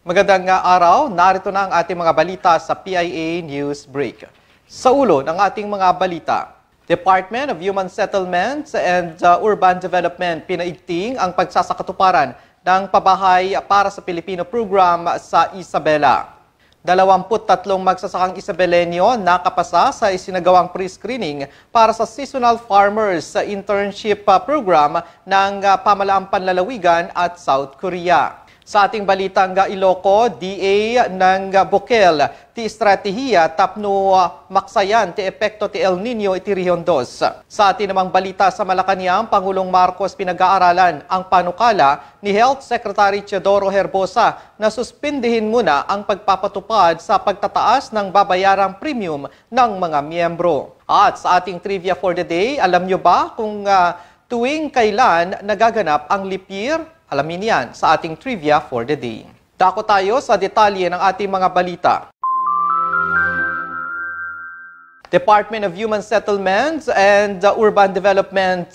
Magandang araw, narito na ang ating mga balita sa PIA News Break. Sa ulo ng ating mga balita, Department of Human Settlements and Urban Development pinaigting ang pagsasakatuparan ng pabahay para sa Pilipino program sa Isabela. 23 magsasakang Isabelenyo nakapasa sa isinagawang pre-screening para sa seasonal farmers sa internship program ng Pamalaang Panlalawigan at South Korea. Sa ating balitang Iloco, DA ng Bukel, ti estratehiya tapno maksayan ti epekto ti El Nino iti Region 2. Sa ating namang balita sa Malacañang, Pangulong Marcos pinag-aaralan ang panukala ni Health Secretary Teodoro Herbosa na suspindihin muna ang pagpapatupad sa pagtataas ng babayarang premium ng mga miyembro. At sa ating trivia for the day, alam nyo ba kung tuwing kailan nagaganap ang leap year? Alamin yan sa ating trivia for the day. Dako tayo sa detalye ng ating mga balita. Department of Human Settlements and Urban Development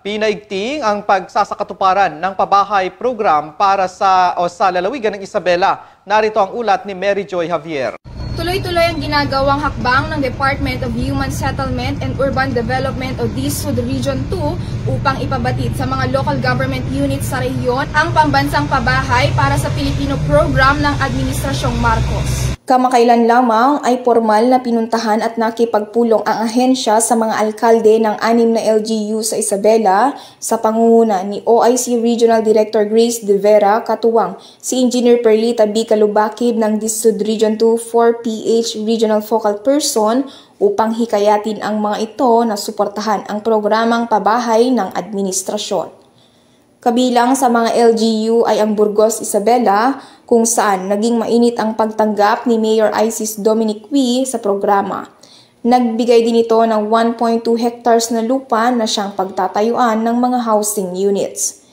pinaigting ang pagsasakatuparan ng pabahay program para sa lalawigan ng Isabela. Narito ang ulat ni Mary Joy Javier. Tuloy-tuloy ang ginagawang hakbang ng Department of Human Settlement and Urban Development o DSUD Region 2 upang ipabatid sa mga local government units sa rehiyon ang pambansang pabahay para sa Pilipino program ng Administrasyong Marcos. Kamakailan lamang ay formal na pinuntahan at nakipagpulong ang ahensya sa mga alkalde ng 6 na LGU sa Isabela sa pangunguna ni OIC Regional Director Grace De Vera katuwang si Engineer Perlita B. Kalubakib ng DSUD Region 2 4PH Regional Focal Person upang hikayatin ang mga ito na suportahan ang programang pabahay ng administrasyon. Kabilang sa mga LGU ay ang Burgos, Isabela, kung saan naging mainit ang pagtanggap ni Mayor Isis Dominic Cui sa programa. Nagbigay din ito ng 1.2 hectares na lupa na siyang pagtatayuan ng mga housing units.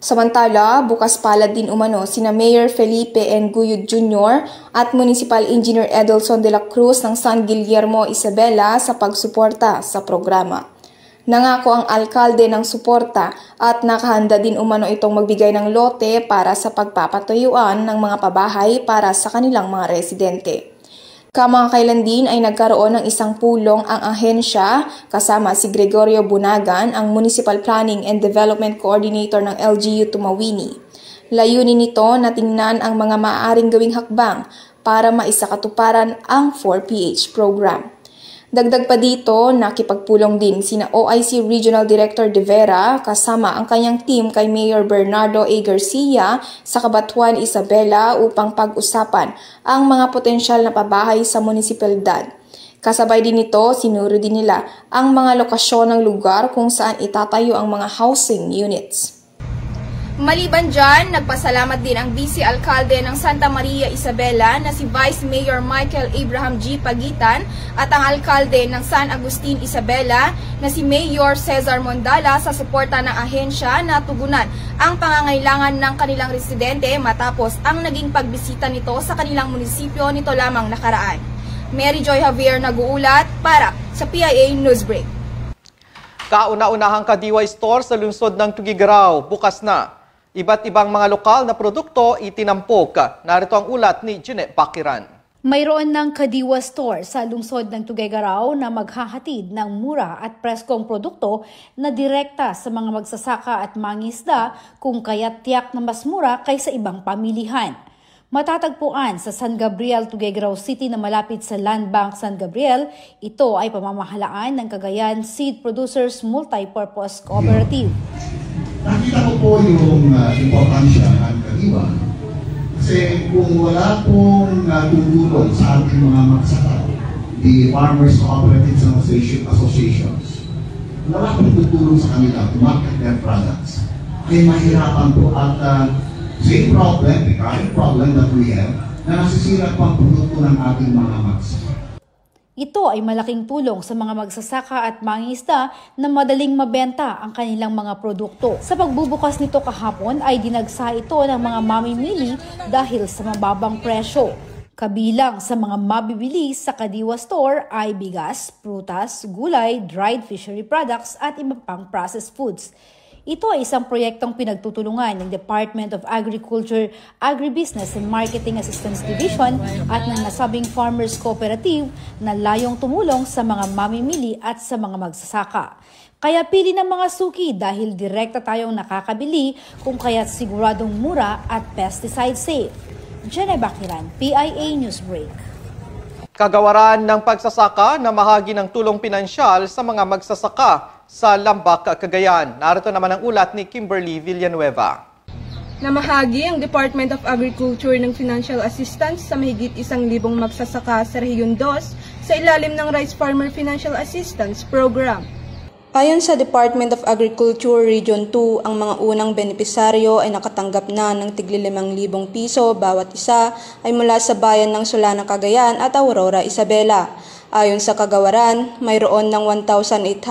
Samantala, bukas palad din umano sina Mayor Felipe N. Guyud Jr. at Municipal Engineer Edelson de la Cruz ng San Guillermo, Isabela sa pagsuporta sa programa. Nangako ang alkalde ng suporta at nakahanda din umano itong magbigay ng lote para sa pagpapatuyuan ng mga pabahay para sa kanilang mga residente. Kamakailan din ay nagkaroon ng isang pulong ang ahensya kasama si Gregorio Bunagan, ang Municipal Planning and Development Coordinator ng LGU Tumawini. Layunin nito na tingnan ang mga maaaring gawing hakbang para maisakatuparan ang 4PH program. Dagdag pa dito, nakipagpulong din sina OIC Regional Director De Vera kasama ang kanyang team kay Mayor Bernardo A. Garcia sa Cabanatuan, Isabela upang pag-usapan ang mga potensyal na pabahay sa munisipalidad. Kasabay din nito, sinuro din nila ang mga lokasyon ng lugar kung saan itatayo ang mga housing units. Maliban dyan, nagpasalamat din ang Vice Alcalde ng Santa Maria, Isabela na si Vice Mayor Michael Abraham G. Pagitan at ang Alcalde ng San Agustin, Isabela na si Mayor Cesar Mondala sa suporta ng ahensya na tugunan ang pangangailangan ng kanilang residente matapos ang naging pagbisita nito sa kanilang munisipyo nito lamang nakaraan. Mary Joy Javier nag-uulat para sa PIA Newsbreak. Kauna-unahang Kadiwa Store sa lungsod ng Tuguegarao bukas na. Iba't ibang mga lokal na produkto itinampok. Narito ang ulat ni Jeanette Pakiran. Mayroon ng Kadiwa Store sa lungsod ng Tuguegarao na maghahatid ng mura at preskong produkto na direkta sa mga magsasaka at mangingisda kung kaya't tiyak na mas mura kaysa ibang pamilihan. Matatagpuan sa San Gabriel, Tuguegarao City na malapit sa Land Bank San Gabriel, ito ay pamamahalaan ng Cagayan Seed Producers Multipurpose Cooperative. Nakita ko po yung importansya ng Kadiwa kasi kung wala pong tutulong sa ating mga magsaka, the Farmers Cooperatives Associations, wala pong tutulong sa kanila to market their products, ay mahirapan po at same problem, the current problem that we have, na nasisira po ang produkto ng ating mga magsaka. Ito ay malaking tulong sa mga magsasaka at mangingisda na madaling mabenta ang kanilang mga produkto. Sa pagbubukas nito kahapon ay dinagsa ito ng mga mamimili dahil sa mababang presyo. Kabilang sa mga mabibili sa Kadiwa Store ay bigas, prutas, gulay, dried fishery products at iba pang processed foods. Ito ay isang proyektong pinagtutulungan ng Department of Agriculture, Agribusiness and Marketing Assistance Division at ng nasabing Farmers Cooperative na layong tumulong sa mga mamimili at sa mga magsasaka. Kaya pili ng mga suki dahil direkta tayong nakakabili kung kaya't siguradong mura at pesticide safe. Jenny Bakiran, PIA Newsbreak. Kagawaran ng pagsasaka na mahagi ng tulong pinansyal sa mga magsasaka sa Lambak, Cagayan. Narito naman ang ulat ni Kimberly Villanueva. Namahagi ang Department of Agriculture ng financial assistance sa mahigit 1,000 magsasaka sa Rehiyon 2 sa ilalim ng Rice Farmer Financial Assistance Program. Ayon sa Department of Agriculture Region 2, ang mga unang benepisaryo ay nakatanggap na ng tigli 5,000 piso bawat isa ay mula sa bayan ng Solana, Cagayan at Aurora, Isabela. Ayon sa kagawaran, mayroon ng 1,802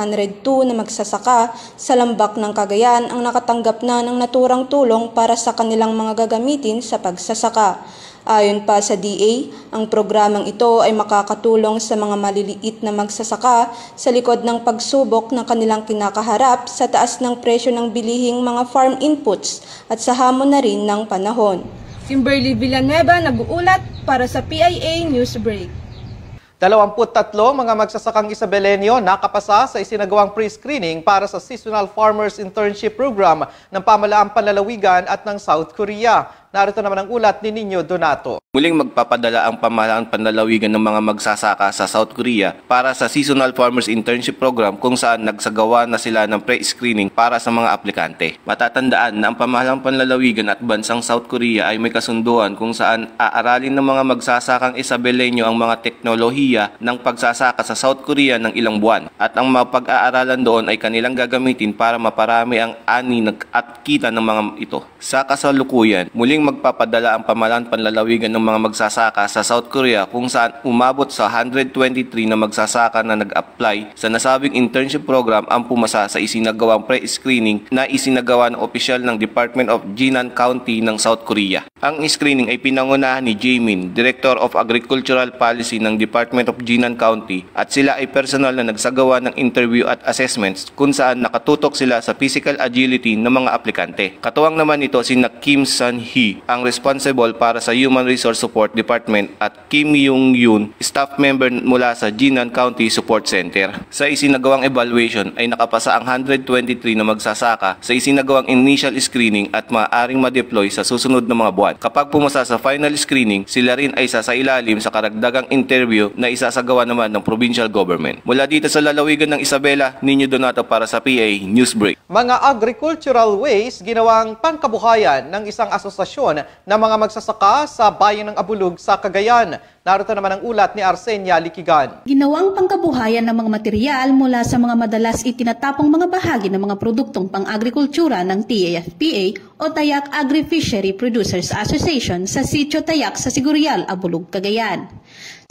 na magsasaka sa Lambak ng Cagayan ang nakatanggap na ng naturang tulong para sa kanilang mga gagamitin sa pagsasaka. Ayon pa sa DA, ang programang ito ay makakatulong sa mga maliliit na magsasaka sa likod ng pagsubok ng kanilang kinakaharap sa taas ng presyo ng bilihing mga farm inputs at sa hamon na rin ng panahon. Kimberly Villanueva nag-uulat para sa PIA Newsbreak. 23 mga magsasakang Isabelenyo nakapasa sa isinagawang pre-screening para sa Seasonal Farmers Internship Program ng Pamahalaang Panlalawigan at ng South Korea. Narito naman ang ulat ni Nino Donato. Muling magpapadala ang Pamahalaang Panlalawigan ng mga magsasaka sa South Korea para sa Seasonal Farmers Internship Program kung saan nagsagawa na sila ng pre-screening para sa mga aplikante. Matatandaan na ang Pamahalaang Panlalawigan at bansang South Korea ay may kasunduan kung saan aaralin ng mga magsasakang Isabelenyo ang mga teknolohiya ng pagsasaka sa South Korea ng ilang buwan at ang mga pag-aaralan doon ay kanilang gagamitin para maparami ang ani at kita ng mga ito. Sa kasalukuyan, muling magpapadala ang Pamahalaang Panlalawigan ng mga magsasaka sa South Korea kung saan umabot sa 123 na magsasaka na nag-apply sa nasabing internship program ang pumasa sa isinagawang pre-screening na isinagawa ng opisyal ng Department of Jinan County ng South Korea. Ang screening ay pinangunahan ni Jaemin, Director of Agricultural Policy ng Department of Jinan County at sila ay personal na nagsagawa ng interview at assessments kung saan nakatutok sila sa physical agility ng mga aplikante. Katuwang naman ito si Kim Sun-hee, ang responsible para sa Human Resource Support Department at Kim Yung-yoon, staff member mula sa Jinan County Support Center. Sa isinagawang evaluation ay nakapasa ang 123 na magsasaka sa isinagawang initial screening at maaaring ma-deploy sa susunod na mga buwan. Kapag pumasa sa final screening, sila rin ay sasailalim sa karagdagang interview na isasagawa naman ng provincial government. Mula dito sa lalawigan ng Isabela, Nino Donato para sa PA Newsbreak. Mga agricultural waste ginawang pangkabuhayan ng isang asosasyon ng mga magsasaka sa bayan ng Abulug sa Cagayan. Narito naman ang ulat ni Arsenia Liquigan. Ginawang pangkabuhayan ng mga material mula sa mga madalas itinatapong mga bahagi ng mga produktong pang-agrikultura ng TAFPA o Tayak Agri-Fishery Producers Association sa Sitio Tayak sa Sigurial, Abulug, Cagayan.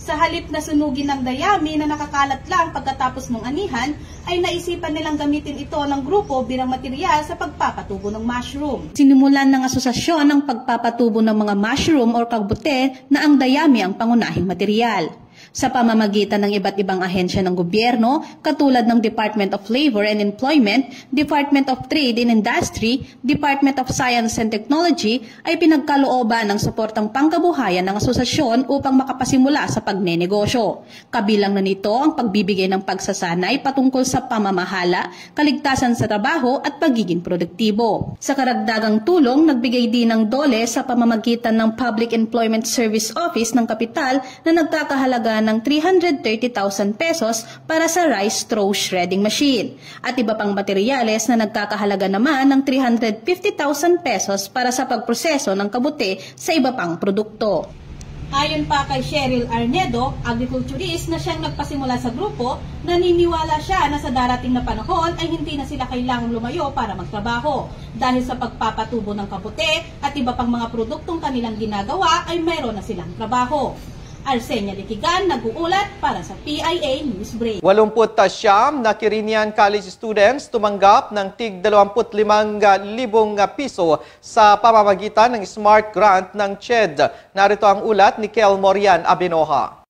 Sa halip na sunugin ng dayami na nakakalat lang pagkatapos ng anihan, ay naisipan nilang gamitin ito ng grupo bilang material sa pagpapatubo ng mushroom. Sinimulan ng asosasyon ang pagpapatubo ng mga mushroom o kabute na ang dayami ang pangunahing material. Sa pamamagitan ng iba't ibang ahensya ng gobyerno, katulad ng Department of Labor and Employment, Department of Trade and Industry, Department of Science and Technology, ay pinagkalooban ng suportang pangkabuhayan ng asosasyon upang makapasimula sa pagnenegosyo. Kabilang na nito ang pagbibigay ng pagsasanay patungkol sa pamamahala, kaligtasan sa trabaho at pagiging produktibo. Sa karagdagang tulong, nagbigay din ng DOLE sa pamamagitan ng Public Employment Service Office ng Kapital na nagkakahalaga ng 330,000 pesos para sa rice straw shredding machine at iba pang materyales na nagkakahalaga naman ng 350,000 pesos para sa pagproseso ng kabute sa iba pang produkto. Ayon pa kay Cheryl Arnedo, agriculturist na siyang nagpasimula sa grupo, naniniwala siya na sa darating na panahon ay hindi na sila kailangang lumayo para magtrabaho dahil sa pagpapatubo ng kabute at iba pang mga produktong kanilang ginagawa ay mayroon na silang trabaho. Arsenia Liquigan, nag-uulat para sa PIA Newsbreak. 89 na Quirinian College students tumanggap ng tig 25,000 piso sa pamamagitan ng Smart Grant ng CHED. Narito ang ulat ni Kel Morian Abinoha.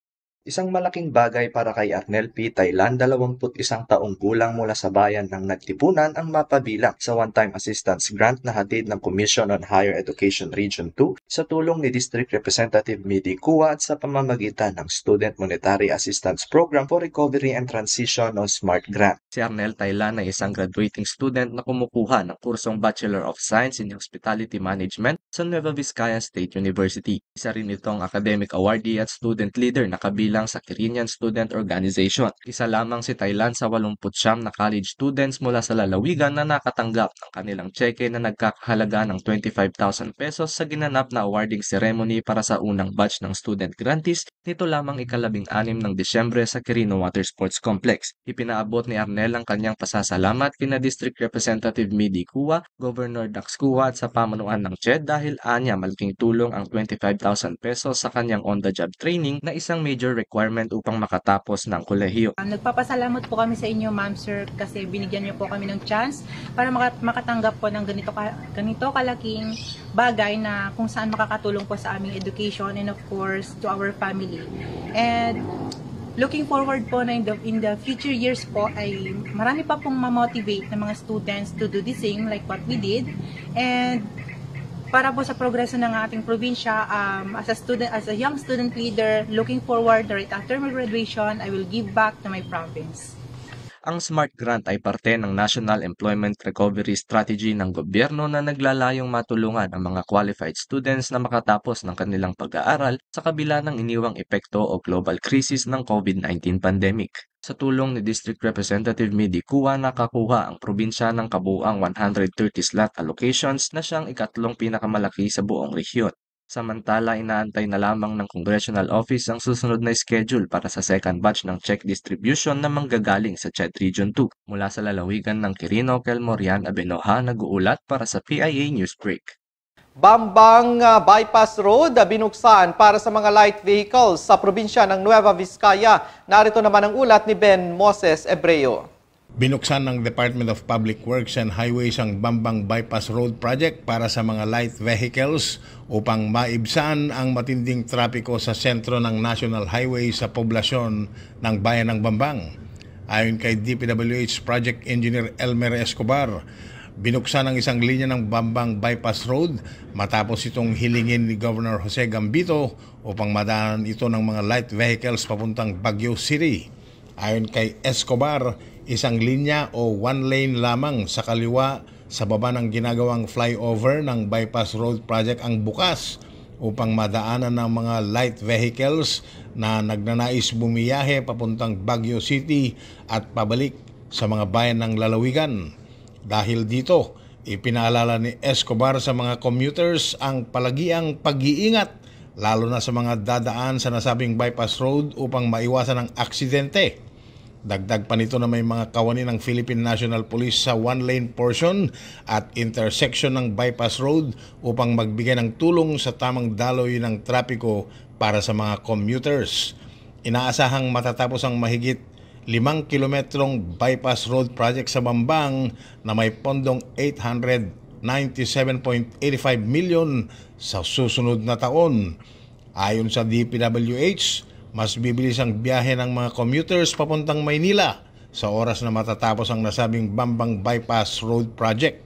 Isang malaking bagay para kay Arnel P. Taylan, 21 taong gulang mula sa bayan ng Nagtipunan ang mapabilang sa one-time assistance grant na hatid ng Commission on Higher Education Region 2 sa tulong ni District Representative Midi Cua at sa pamamagitan ng Student Monetary Assistance Program for Recovery and Transition o SMART Grant. Si Arnel Taylan ay isang graduating student na kumukuha ng kursong Bachelor of Science in Hospitality Management sa Nueva Vizcaya State University. Isa rin itong academic awardee at student leader na kabilang sa Quirinian Student Organization. Isa lamang si Taylan sa 89 na college students mula sa lalawigan na nakatanggap ng kanilang cheque na nagkakahalaga ng 25,000 pesos sa ginanap na awarding ceremony para sa unang batch ng student grantees nito lamang ika-16 ng Disyembre sa Quirino Water Sports Complex. Ipinaabot ni Arnel ang kanyang pasasalamat kina District Representative Midi Cua, Governor Dax Cua at sa pamunuan ng CHED dahil anya malaking tulong ang 25,000 pesos sa kanyang on-the-job training na isang major requirement upang makatapos ng kolehiyo. Nagpapasalamat po kami sa inyo, ma'am sir, kasi binigyan niyo po kami ng chance para makatanggap po ng ganito kalaking bagay na kung saan makakatulong po sa aming education and of course to our family. And looking forward po na in the future years po ay marami pa pong ma-motivate ng mga students to do the same like what we did. And para po sa progreso ng ating probinsya, as a young student leader, looking forward right after my graduation, I will give back to my province. Ang SMART Grant ay parte ng National Employment Recovery Strategy ng gobyerno na naglalayong matulungan ang mga qualified students na makatapos ng kanilang pag-aaral sa kabila ng iniwang epekto o global crisis ng COVID-19 pandemic. Sa tulong ni District Representative Midi Cua, nakakuha ang probinsya ng kabuuang 130 slot allocations na siyang ikatlong pinakamalaki sa buong rehiyon. Samantala, inaantay na lamang ng Congressional Office ang susunod na schedule para sa second batch ng check distribution na manggagaling sa CHED Region 2. Mula sa lalawigan ng Quirino, Kelmorian Abenoja, nag-uulat para sa PIA Newsbreak. Bambang Bypass Road binuksan para sa mga light vehicles sa probinsya ng Nueva Vizcaya. Narito naman ang ulat ni Ben Moses Ebreo. Binuksan ng Department of Public Works and Highways ang Bambang Bypass Road Project para sa mga light vehicles upang maibsan ang matinding trapiko sa sentro ng National Highway sa poblasyon ng bayan ng Bambang. Ayon kay DPWH Project Engineer Elmer Escobar, binuksan ang isang linya ng Bambang Bypass Road matapos itong hilingin ni Governor Jose Gambito upang madaan ito ng mga light vehicles papuntang Baguio City. Ayon kay Escobar, isang linya o one lane lamang sa kaliwa sa baba ng ginagawang flyover ng Bypass Road Project ang bukas upang madaanan ng mga light vehicles na nagnanais bumiyahe papuntang Baguio City at pabalik sa mga bayan ng lalawigan. Dahil dito, ipinaalala ni Escobar sa mga commuters ang palagiang pag-iingat lalo na sa mga dadaan sa nasabing bypass road upang maiwasan ang aksidente. Dagdag pa nito na may mga kawani ng Philippine National Police sa one-lane portion at intersection ng bypass road upang magbigay ng tulong sa tamang daloy ng trapiko para sa mga commuters. Inaasahang matatapos ang mahigit 5 kilometrong bypass road project sa Bambang na may pondong 897.85 million sa susunod na taon. Ayon sa DPWH, mas bibilis ang biyahe ng mga commuters papuntang Maynila sa oras na matatapos ang nasabing Bambang Bypass Road Project.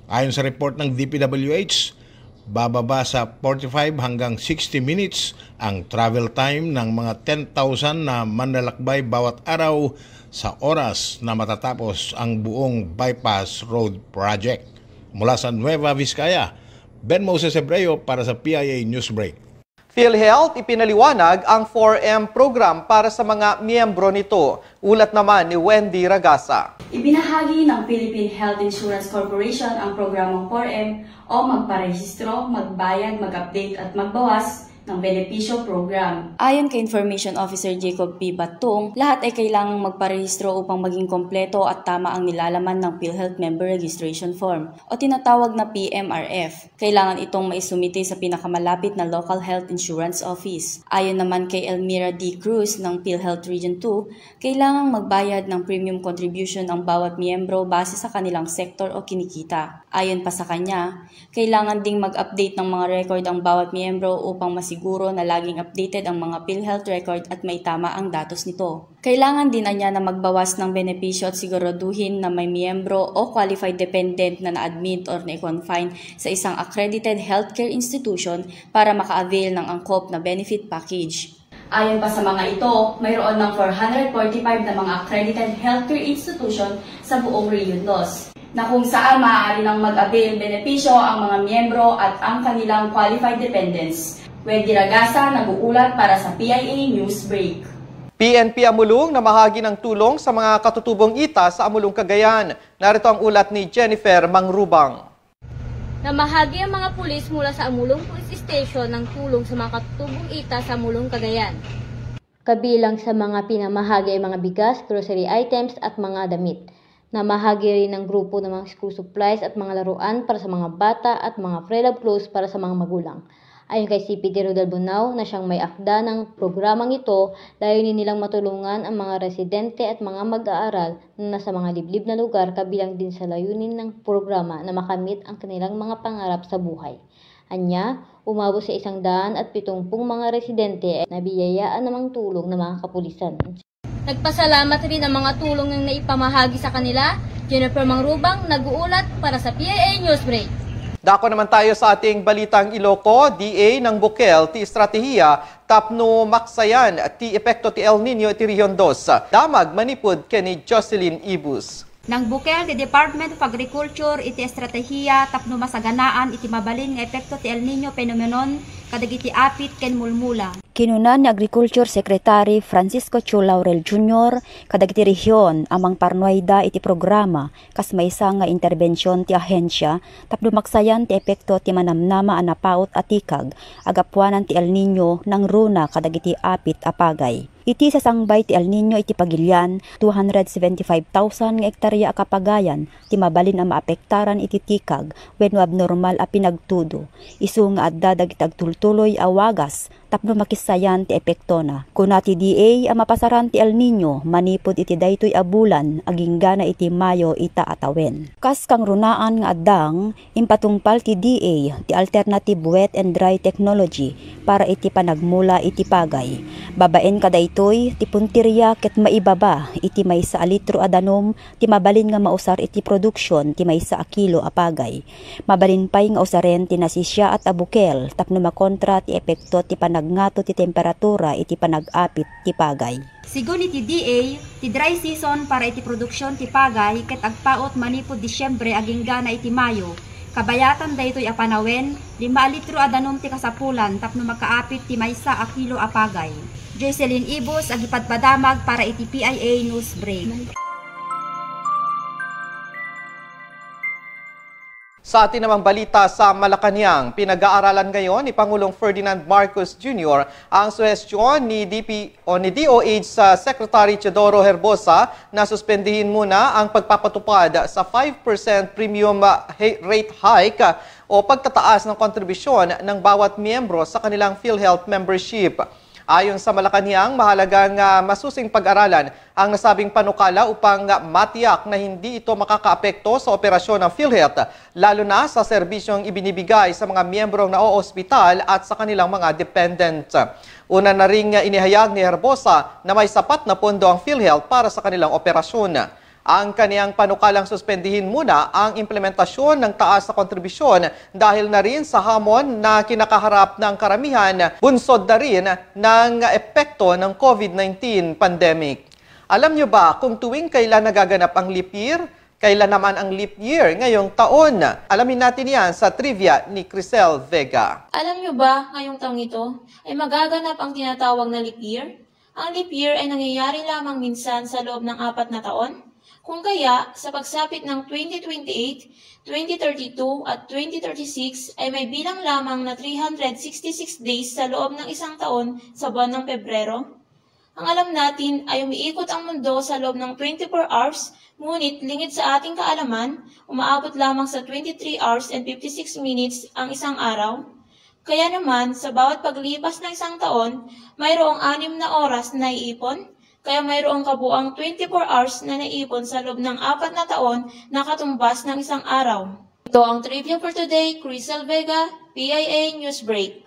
Ayon sa report ng DPWH, bababa sa 45 hanggang 60 minutes ang travel time ng mga 10,000 na manlalakbay bawat araw sa oras na matatapos ang buong Bypass Road Project. Mula sa Nueva Vizcaya, Ben Moses Ebreo para sa PIA Newsbreak. PhilHealth ipinaliwanag ang 4M program para sa mga miyembro nito. Ulat naman ni Wendy Ragasa. Ibinahagi ng Philippine Health Insurance Corporation ang programang 4M o magparehistro, magbayad, mag-update at magbawas ng benepisyo program. Ayon kay Information Officer Jacob P. Batong, lahat ay kailangang magparehistro upang maging kompleto at tama ang nilalaman ng PhilHealth Member Registration Form o tinatawag na PMRF. Kailangan itong maisumite sa pinakamalapit na local health insurance office. Ayon naman kay Elmira D. Cruz ng PhilHealth Region 2, kailangang magbayad ng premium contribution ang bawat miyembro base sa kanilang sektor o kinikita. Ayon pa sa kanya, kailangan ding mag-update ng mga record ang bawat miyembro upang masiguro na laging updated ang mga PhilHealth record at may tama ang datos nito. Kailangan din anya na magbawas ng benepisyo at siguraduhin na may miyembro o qualified dependent na na-admit or na-confine sa isang accredited healthcare institution para maka-avail ng angkop na benefit package. Ayon pa sa mga ito, mayroon ng 445 na mga accredited healthcare institution sa buong Region 2, na kung saan maaari nang mag-avail benepisyo ang mga miyembro at ang kanilang qualified dependents. Wendy Ragasa, nag-uulat para sa PIA News Break. PNP Amulong na mahagi ng tulong sa mga katutubong ita sa Amulong, Cagayan. Narito ang ulat ni Jennifer Mangrubang. Namahagi ang mga pulis mula sa Amulong Police Station ng tulong sa mga katutubong ita sa Amulong, Cagayan. Kabilang sa mga pinamahagi ay mga bigas, grocery items at mga damit. Namahagi rin ng grupo ng mga school supplies at mga laruan para sa mga bata at mga pre-love clothes para sa mga magulang. Ayon kay CPD Rodel Bunao na siyang may akda ng programang ito, layunin nilang matulungan ang mga residente at mga mag-aaral na nasa mga liblib na lugar, kabilang din sa layunin ng programa na makamit ang kanilang mga pangarap sa buhay. Anya, umabot sa 170 mga residente na biyayaan namang tulong ng mga kapulisan. Nagpasalamat rin ang mga tulong ng naipamahagi sa kanila. Jennifer Mangrubang, nag-uulat para sa PIA Newsbreak. Dako naman tayo sa ating balitang Iloco. DA ng Bukel ti estratehiya tapno maksayan ti epekto ti El Nino ti Region 2. Damag manipud keni Jocelyn Ibus. Nang Bukel ti Department of Agriculture iti estratehiya tapno masaganaan iti mabalin nga epekto ti El Nino phenomenon kadagiti apit ken mulmula. Kinunan ni Agriculture Secretary Francisco Chu Laurel Jr. kadagiti rehiyon amang parnuayda iti programa kas maysa nga interbensyon ti ahensya tapno maksayan ti epekto ti manamnama a napaut a tikag agapuanan ti El Nino nang runa kadagiti apit a pagay. Iti sasangbay ti El Nino iti pagilyan 275,000 nga hektarya a kapagayan ti mabalin a maapektaran iti tikag wenno abnormal a pinagtudo. Isu nga adda dagiti agtultuloy a wagas tapno makisayan ti epekto na. Kuna ti DA a mapasaran ti El Nino manipod iti daytoy a bulan aginggana iti Mayo ita atawen. Kas kang runaan nga addang impatungpal ti DA ti alternative wet and dry technology para iti panagmula iti pagay. Babaen kadaytoy ti puntirya ket maibaba iti maysa a litro a danom ti mabalin nga mausar iti produksyon ti maysa a kilo a pagay. Mabalin pay nga usaren ti nasisya at abukel tapno makontra ti epekto ti panagnato ti temperatura iti panag-apit ti pagay. Sigun iti DA, ti dry season para iti produksyon ti pagay ket agpaot manipod Disyembre aginggana iti Mayo. Kabayatan daytoy a panawen 5 litro a danom ti kasapulan tapno makaapit ti maysa a kilo a pagay. Jocelyn Ibus agipadpadamag para iti PIA News Break. Sa atin namang balita sa Malacanang, pinag-aaralan ngayon ni Pangulong Ferdinand Marcos Jr. ang suhestyon ni DOH sa Secretary Teodoro Herbosa na suspendihin muna ang pagpapatupad sa 5% premium rate hike o pagtataas ng kontribusyon ng bawat miyembro sa kanilang PhilHealth membership. Ayon sa Malacanang, mahalagang masusing pag-aralan ang nasabing panukala upang matiyak na hindi ito makakaapekto sa operasyon ng PhilHealth, lalo na sa serbisyong ibinibigay sa mga miyembrong naoospital at sa kanilang mga dependent. Una na ring inihayag ni Herbosa na may sapat na pondo ang PhilHealth para sa kanilang operasyon. Ang kaniyang panukalang suspendihin muna ang implementasyon ng taas na kontribusyon dahil na rin sa hamon na kinakaharap ng karamihan, bunsod na rin ng epekto ng COVID-19 pandemic. Alam nyo ba kung tuwing kailan nagaganap ang leap year? Kailan naman ang leap year ngayong taon? Alamin natin yan sa trivia ni Crisel Vega. Alam nyo ba ngayong taong ito ay magaganap ang tinatawag na leap year? Ang leap year ay nangyayari lamang minsan sa loob ng 4 na taon. Kung kaya, sa pagsapit ng 2028, 2032 at 2036 ay may bilang lamang na 366 days sa loob ng isang taon sa buwan ng Pebrero. Ang alam natin ay umiikot ang mundo sa loob ng 24 hours, ngunit lingid sa ating kaalaman, umaabot lamang sa 23 hours and 56 minutes ang isang araw. Kaya naman, sa bawat paglipas ng isang taon, mayroong 6 na oras na iipon. Kaya mayroong kabuang 24 hours na naipon sa loob ng 4 na taon na katumbas ng isang araw. Ito ang trivia for today, Crisel Vega, PIA News Break.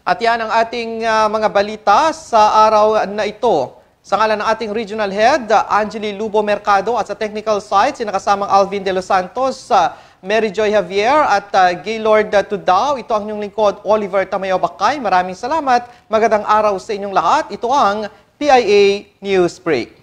At yan ang ating mga balita sa araw na ito. Sa ngalan ng ating Regional Head, Angeli Lubo Mercado, at sa technical side, sinakasamang Alvin De Los Santos, Mary Joy Javier at Gaylord Tudao. Ito ang inyong lingkod, Oliver Tamayo Bakay. Maraming salamat. Magandang araw sa inyong lahat. Ito ang PIA News Break.